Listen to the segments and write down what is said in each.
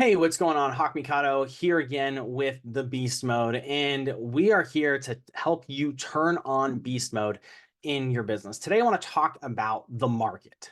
Hey, what's going on? Hawk Mikado here again with the beast mode, and we are here to help you turn on beast mode in your business. Today, I want to talk about the market.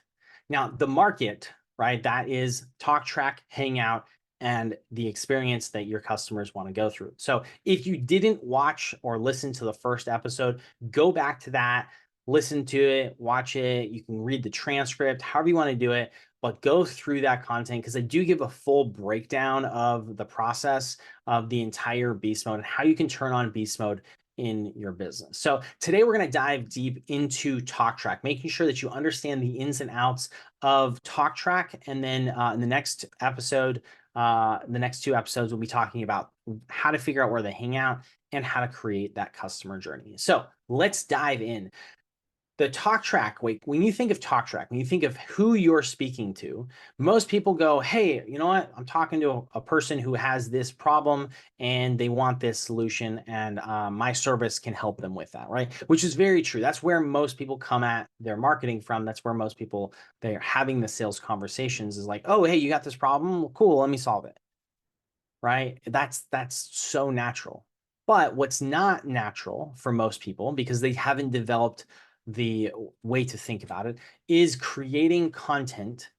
Now, the market, right? That is talk, track, hangout, and the experience that your customers want to go through. So, if you didn't watch or listen to the first episode, go back to that, listen to it, watch it. You can read the transcript, however you want to do it, but go through that content because I do give a full breakdown of the process of the entire beast mode and how you can turn on beast mode in your business. So today we're going to dive deep into talk track, making sure that you understand the ins and outs of talk track. And then in the next episode, the next two episodes, we'll be talking about how to figure out where they hang out and how to create that customer journey. So let's dive in. The talk track, wait, when you think of talk track, when you think of who you're speaking to, most people go, hey, you know what? I'm talking to a person who has this problem and they want this solution, and my service can help them with that, right? Which is very true. That's where most people come at their marketing from. That's where most people, they're having the sales conversations is like, oh, hey, you got this problem? Well, cool, let me solve it, right? That's so natural. But what's not natural for most people, because they haven't developed the way to think about it, is creating content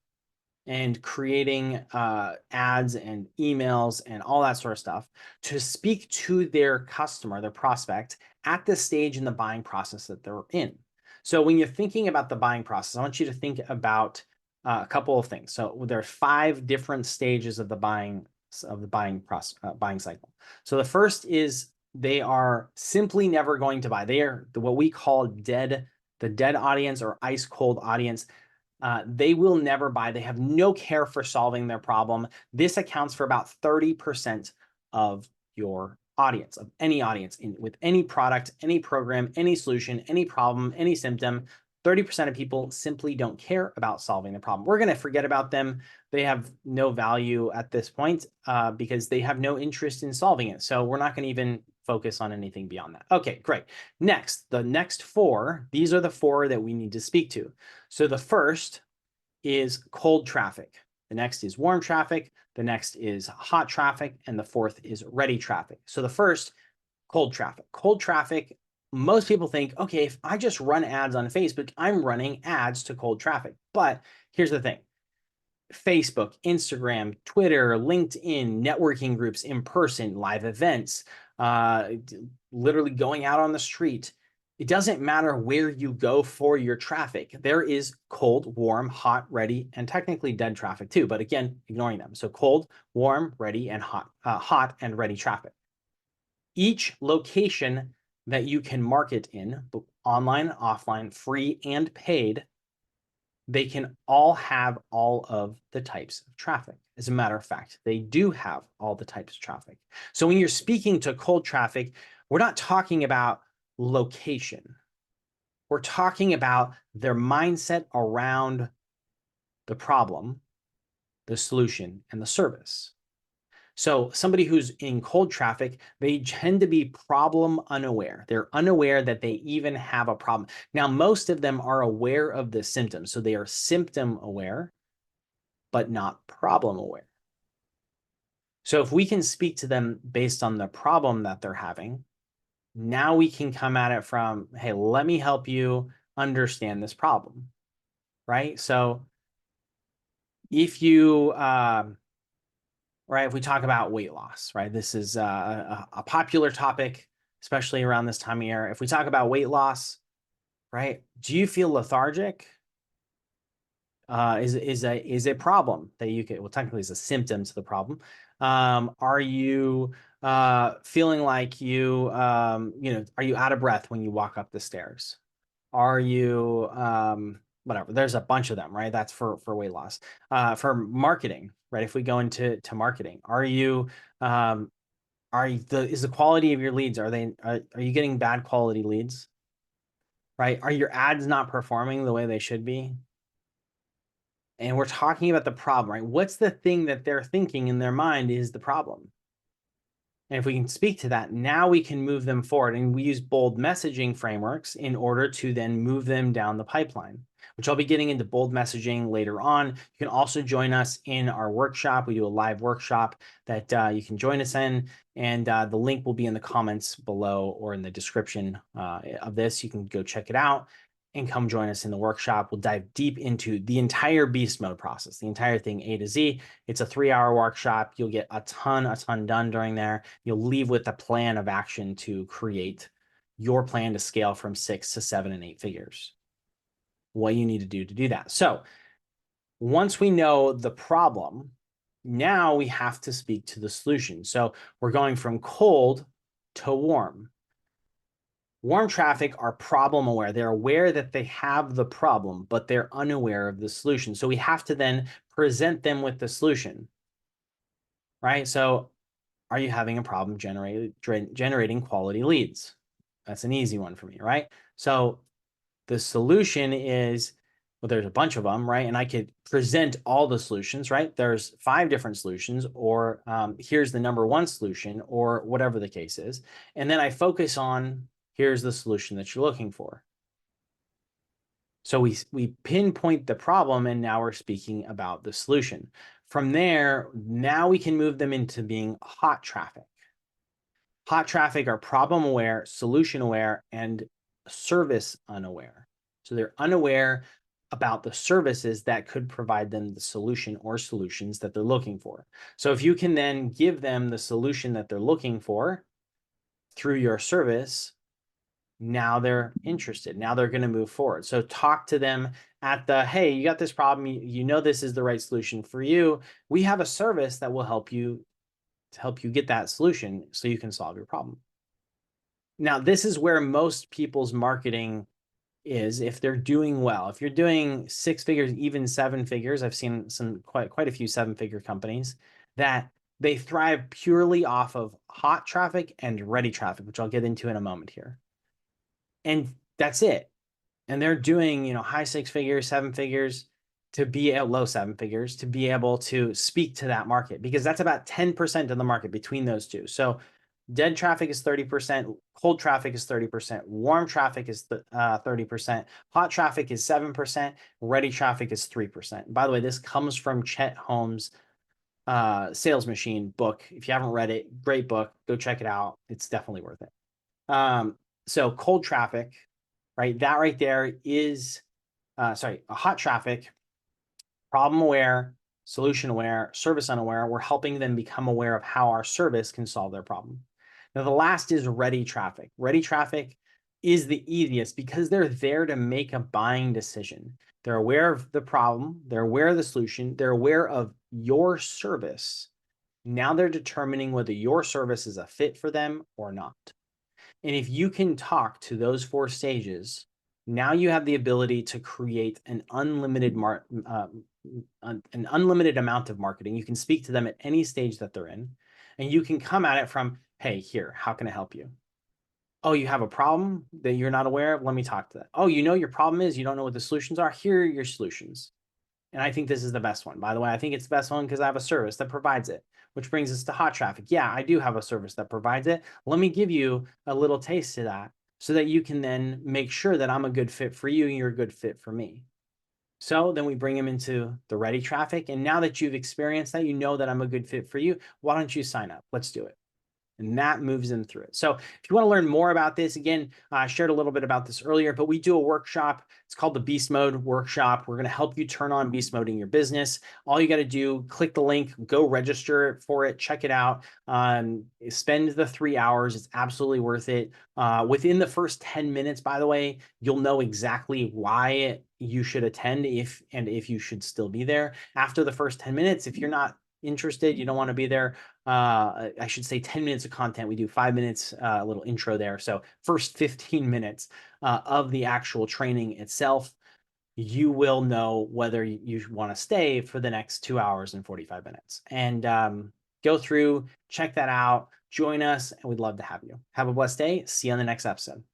and creating ads and emails and all that sort of stuff to speak to their customer, their prospect, at the stage in the buying process that they're in. So when you're thinking about the buying process, I want you to think about a couple of things. So there are 5 different stages of the buying process, buying cycle. So the first is they are simply never going to buy. They are what we call the dead audience or ice cold audience. They will never buy. They have no care for solving their problem. This accounts for about 30% of your audience, of any audience with any product, any program, any solution, any problem, any symptom. 30% of people simply don't care about solving the problem. We're going to forget about them. They have no value at this point because they have no interest in solving it. So we're not going to even focus on anything beyond that. Okay, great. Next, the next 4, these are the 4 that we need to speak to. So the first is cold traffic. The next is warm traffic. The next is hot traffic. And the fourth is ready traffic. So the first, cold traffic. Cold traffic, most people think, okay, if I just run ads on Facebook, I'm running ads to cold traffic. But here's the thing. Facebook, Instagram, Twitter, LinkedIn, networking groups, in person, live events, literally going out on the street. It doesn't matter where you go for your traffic. There is cold, warm, hot, ready, and technically dead traffic too, but again, ignoring them. So cold, warm, ready, and hot and ready traffic. Each location that you can market in, online, offline, free, and paid, they can all have all of the types of traffic. As a matter of fact, they do have all the types of traffic. So when you're speaking to cold traffic, we're not talking about location. We're talking about their mindset around the problem, the solution, and the service. So somebody who's in cold traffic, they tend to be problem unaware. They're unaware that they even have a problem. Now, most of them are aware of the symptoms. So they are symptom aware, but not problem aware. So if we can speak to them based on the problem that they're having, now we can come at it from, hey, let me help you understand this problem, right? So if you, right, if we talk about weight loss, right, this is a popular topic, especially around this time of year. If we talk about weight loss, right, do you feel lethargic? Is a problem that you can, well, technically it's a symptom to the problem. Are you feeling like are you out of breath when you walk up the stairs? Are you whatever? There's a bunch of them, right? That's for weight loss. For marketing, right? If we go into marketing, are you is the quality of your leads, are you getting bad quality leads? Right? Are your ads not performing the way they should be? And we're talking about the problem, right? What's the thing that they're thinking in their mind is the problem? And if we can speak to that, now we can move them forward. And we use bold messaging frameworks in order to then move them down the pipeline, which I'll be getting into bold messaging later on. You can also join us in our workshop. We do a live workshop that you can join us in. And the link will be in the comments below or in the description of this. You can go check it out and come join us in the workshop. We'll dive deep into the entire beast mode process, the entire thing A to Z. It's a 3-hour workshop. You'll get a ton done during there. You'll leave with a plan of action to create your plan to scale from 6 to 7 and 8 figures. What you need to do that. So once we know the problem, now we have to speak to the solution. So we're going from cold to warm. Warm traffic are problem aware. They're aware that they have the problem, but they're unaware of the solution. So we have to then present them with the solution, right? So are you having a problem generating quality leads? That's an easy one for me, right? So the solution is, well, there's a bunch of them, right? And I could present all the solutions, right? There's 5 different solutions, or here's the number 1 solution, or whatever the case is. And then I focus on, here's the solution that you're looking for. So we pinpoint the problem, and now we're speaking about the solution. From there, now we can move them into being hot traffic. Hot traffic are problem aware, solution aware, and service unaware. So they're unaware about the services that could provide them the solution or solutions that they're looking for. So if you can then give them the solution that they're looking for through your service, now they're interested. Now they're going to move forward. So talk to them at the, hey, you got this problem. You know this is the right solution for you. We have a service that will help you get that solution so you can solve your problem. Now, this is where most people's marketing is if they're doing well. If you're doing 6 figures, even 7 figures, I've seen some quite a few 7-figure companies that they thrive purely off of hot traffic and ready traffic, which I'll get into in a moment here. And that's it. And they're doing, high 6 figures, 7 figures to be at low 7 figures to be able to speak to that market, because that's about 10% of the market between those two. So dead traffic is 30%, cold traffic is 30%, warm traffic is 30%, hot traffic is 7%, ready traffic is 3%. By the way, this comes from Chet Holmes' Sales Machine book. If you haven't read it, great book. Go check it out. It's definitely worth it. So cold traffic, right? That right there is, a hot traffic, problem aware, solution aware, service unaware. We're helping them become aware of how our service can solve their problem. Now, the last is ready traffic. Ready traffic is the easiest because they're there to make a buying decision. They're aware of the problem. They're aware of the solution. They're aware of your service. Now they're determining whether your service is a fit for them or not. And if you can talk to those 4 stages, now you have the ability to create an unlimited amount of marketing. You can speak to them at any stage that they're in, and you can come at it from, hey, here, how can I help you? Oh, you have a problem that you're not aware of? Let me talk to that. Oh, your problem is you don't know what the solutions are? Here are your solutions. And I think this is the best one. By the way, I think it's the best one because I have a service that provides it, which brings us to hot traffic. Yeah, I do have a service that provides it. Let me give you a little taste of that so that you can then make sure that I'm a good fit for you and you're a good fit for me. So then we bring them into the ready traffic. And now that you've experienced that, you know that I'm a good fit for you. Why don't you sign up? Let's do it. And that moves them through it. So if you want to learn more about this, again, I shared a little bit about this earlier, but we do a workshop. It's called the Beast Mode Workshop. We're going to help you turn on beast mode in your business. All you got to do, click the link, go register for it, check it out. Spend the 3 hours. It's absolutely worth it. Within the first 10 minutes, by the way, you'll know exactly why you should attend if you should still be there. After the first 10 minutes, if you're not interested, you don't want to be there, I should say 10 minutes of content. We do 5 minutes, a little intro there. So first 15 minutes of the actual training itself, you will know whether you want to stay for the next 2 hours and 45 minutes. And go through, check that out, join us, and we'd love to have you. Have a blessed day. See you on the next episode.